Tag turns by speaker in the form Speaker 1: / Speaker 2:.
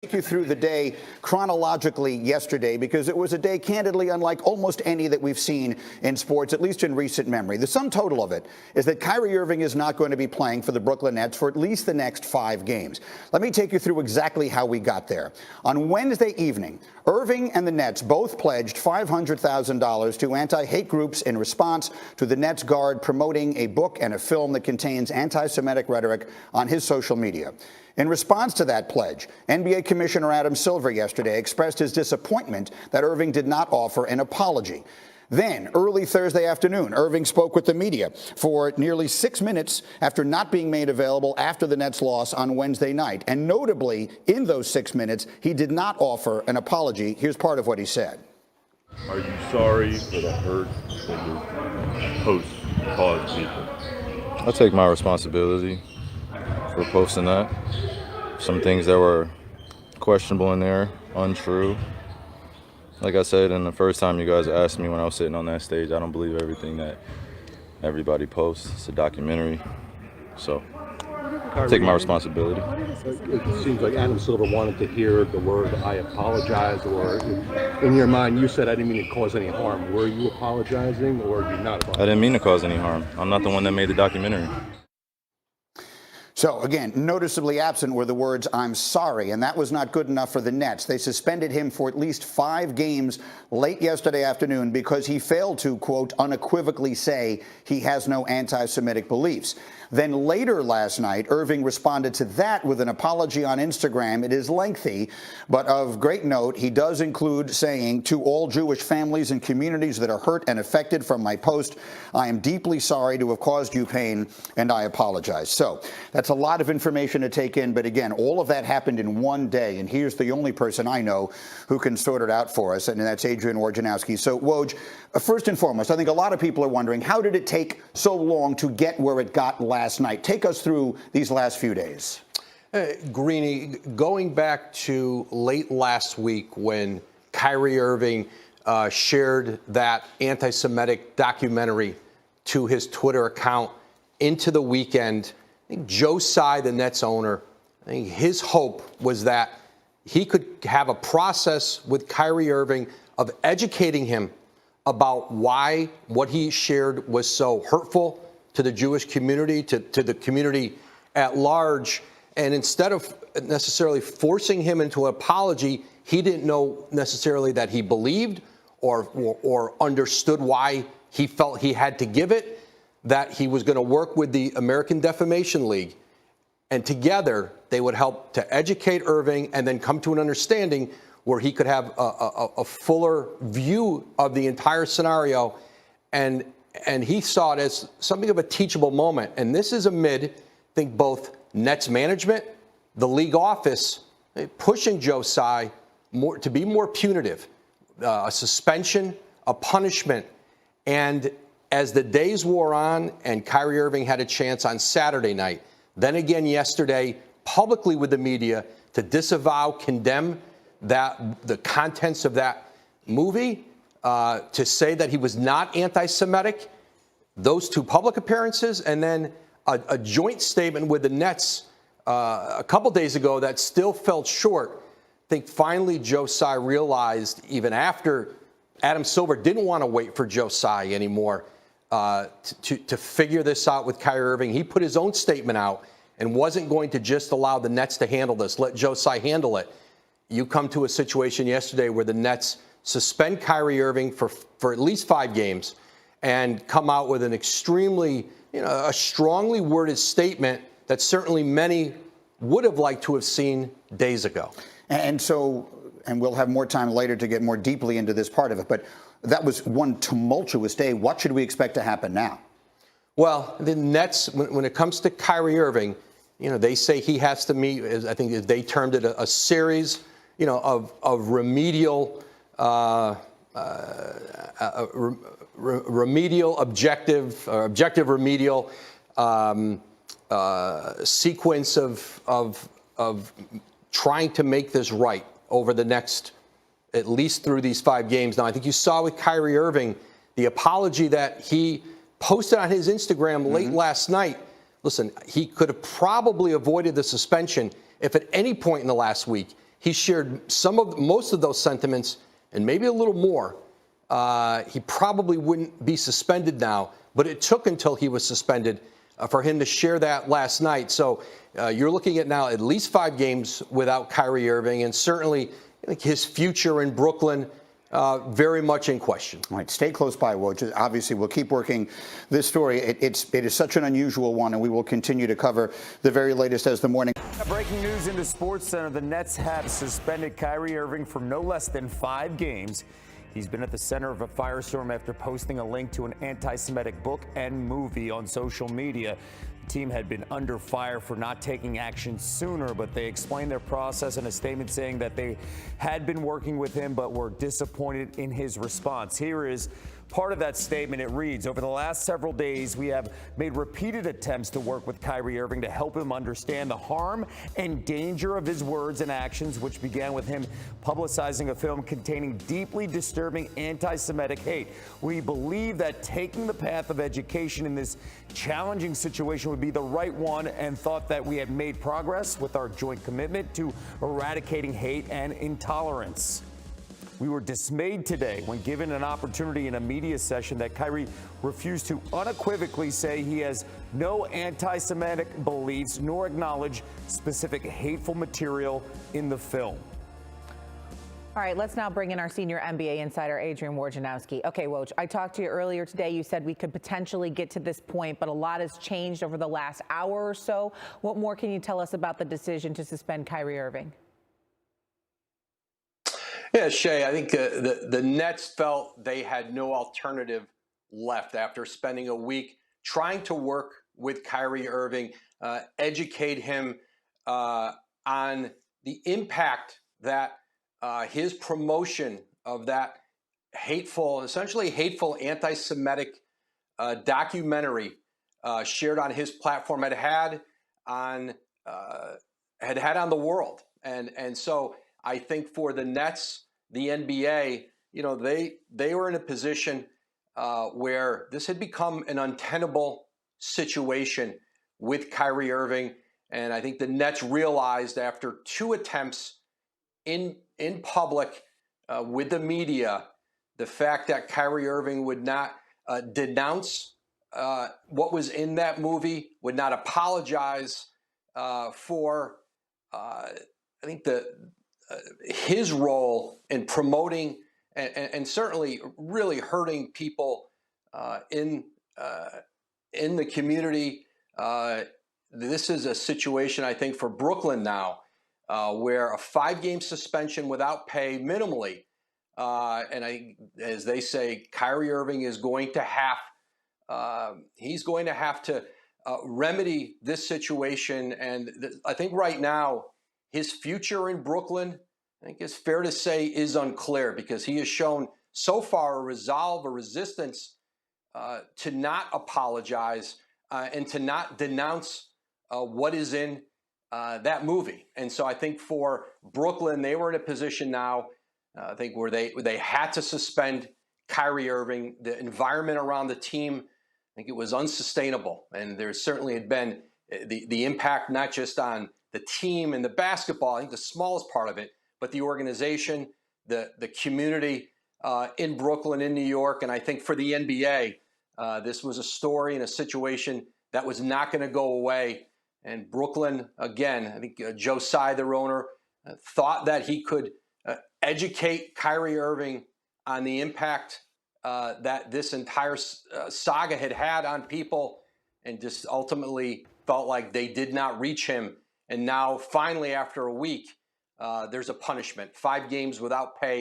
Speaker 1: Take you through the day chronologically yesterday, because it was a day candidly unlike almost any that we've seen in sports, at least in recent memory. The sum total of it is that Kyrie Irving is not going to be playing for the Brooklyn Nets for at least the next 5 games. Let me take you through exactly how we got there. On Wednesday evening, Irving and the Nets both pledged $500,000 to anti-hate groups in response to the Nets guard promoting a book and a film that contains anti-Semitic rhetoric on his social media. In response to that pledge, NBA Commissioner Adam Silver yesterday expressed his disappointment that Irving did not offer an apology. Then, early Thursday afternoon, Irving spoke with the media for nearly 6 minutes after not being made available after the Nets' loss on Wednesday night. And notably, in those 6 minutes, he did not offer an apology. Here's part of what he said.
Speaker 2: Are you sorry for the hurt that your posts caused people?
Speaker 3: I'll take my responsibility for posting that. Some things that were questionable in there, untrue. Like I said, in the first time you guys asked me when I was sitting on that stage, I don't believe everything that everybody posts. It's a documentary. So, take my responsibility.
Speaker 4: It seems like Adam Silver wanted to hear the word "I apologize," or in your mind, you said, "I didn't mean to cause any harm." Were you apologizing, or did you not apologize?
Speaker 3: I didn't mean to cause any harm. I'm not the one that made the documentary.
Speaker 1: So, again, noticeably absent were the words, "I'm sorry," and that was not good enough for the Nets. They suspended him for at least 5 games late yesterday afternoon because he failed to, quote, unequivocally say he has no anti-Semitic beliefs. Then later last night, Irving responded to that with an apology on Instagram. It is lengthy, but of great note. He does include saying, "To all Jewish families and communities that are hurt and affected from my post, I am deeply sorry to have caused you pain, and I apologize." So that's a lot of information to take in. But again, all of that happened in one day. And here's the only person I know who can sort it out for us, and that's Adrian Wojnarowski. So, Woj, first and foremost, I think a lot of people are wondering, how did it take so long to get where it got last night? Take us through these last few days.
Speaker 5: Greeny, going back to late last week when Kyrie Irving shared that anti-Semitic documentary to his Twitter account into the weekend, I think Joe Tsai, the Nets owner, I think his hope was that he could have a process with Kyrie Irving of educating him about why what he shared was so hurtful to the Jewish community, to the community at large. And instead of necessarily forcing him into an apology, he didn't know necessarily that he believed or understood why he felt he had to give it, that he was going to work with the American Defamation League. And together, they would help to educate Irving and then come to an understanding where he could have a fuller view of the entire scenario. And he saw it as something of a teachable moment. And this is amid, I think, both Nets management, the league office, pushing Joe Tsai to be more punitive, a suspension, a punishment. And as the days wore on and Kyrie Irving had a chance on Saturday night, then again yesterday, publicly with the media, to disavow, condemn the contents of that movie, to say that he was not anti-Semitic, those 2 public appearances, and then a joint statement with the Nets a couple days ago that still fell short. I think finally Joe Tsai realized, even after Adam Silver didn't want to wait for Joe Tsai anymore to figure this out with Kyrie Irving, he put his own statement out and wasn't going to just allow the Nets to handle this, let Joe Tsai handle it. You come to a situation yesterday where the Nets suspend Kyrie Irving for at least 5 games and come out with an extremely, a strongly worded statement that certainly many would have liked to have seen days ago.
Speaker 1: And so, and we'll have more time later to get more deeply into this part of it, but that was one tumultuous day. What should we expect to happen now?
Speaker 5: Well, the Nets, when it comes to Kyrie Irving, they say he has to meet, I think they termed it a series, of remedial, objective remedial sequence of trying to make this right over the next, at least through these 5 games. Now, I think you saw with Kyrie Irving, the apology that he posted on his Instagram late last night. Listen, he could have probably avoided the suspension if at any point in the last week he shared most of those sentiments and maybe a little more, he probably wouldn't be suspended now. But it took until he was suspended for him to share that last night. So you're looking at now at least 5 games without Kyrie Irving, and certainly I think his future in Brooklyn very much in question.
Speaker 1: All right, stay close by, Woj. Obviously, we'll keep working this story. It is such an unusual one, and we will continue to cover the very latest as the morning.
Speaker 6: Breaking news into SportsCenter: the Nets have suspended Kyrie Irving for no less than 5 games. He's been at the center of a firestorm after posting a link to an anti-Semitic book and movie on social media. The team had been under fire for not taking action sooner, but they explained their process in a statement saying that they had been working with him but were disappointed in his response. Here is part of that statement. It reads, "Over the last several days, we have made repeated attempts to work with Kyrie Irving to help him understand the harm and danger of his words and actions, which began with him publicizing a film containing deeply disturbing anti-Semitic hate. We believe that taking the path of education in this challenging situation would be the right one and thought that we had made progress with our joint commitment to eradicating hate and intolerance. We were dismayed today when given an opportunity in a media session that Kyrie refused to unequivocally say he has no anti-Semitic beliefs nor acknowledge specific hateful material in the film."
Speaker 7: All right, let's now bring in our senior NBA insider, Adrian Wojnarowski. Okay, Woj, I talked to you earlier today. You said we could potentially get to this point, but a lot has changed over the last hour or so. What more can you tell us about the decision to suspend Kyrie Irving?
Speaker 5: Yeah, Shay, I think the Nets felt they had no alternative left after spending a week trying to work with Kyrie Irving, educate him on the impact that his promotion of that essentially hateful anti-Semitic documentary shared on his platform had on the world. And so I think for the Nets, the NBA, they were in a position where this had become an untenable situation with Kyrie Irving. And I think the Nets realized after 2 attempts in public with the media, the fact that Kyrie Irving would not denounce what was in that movie, would not apologize for, I think, his role in promoting and certainly really hurting people in the community. This is a situation, I think, for Brooklyn now, where a 5-game suspension without pay minimally, and as they say, Kyrie Irving is going to have to remedy this situation. And I think right now, his future in Brooklyn, I think it's fair to say, is unclear because he has shown so far a resolve, a resistance to not apologize and to not denounce what is in that movie. And so I think for Brooklyn, they were in a position now, I think, where they had to suspend Kyrie Irving. The environment around the team, I think it was unsustainable. And there certainly had been the impact not just on the team and the basketball, I think the smallest part of it, but the organization, the community in Brooklyn, in New York. And I think for the NBA, this was a story and a situation that was not going to go away. And Brooklyn, again, I think Joe Tsai, their owner, thought that he could educate Kyrie Irving on the impact that this entire saga had on people, and just ultimately felt like they did not reach him. And now, finally, after a week, there's a punishment, 5 games without pay.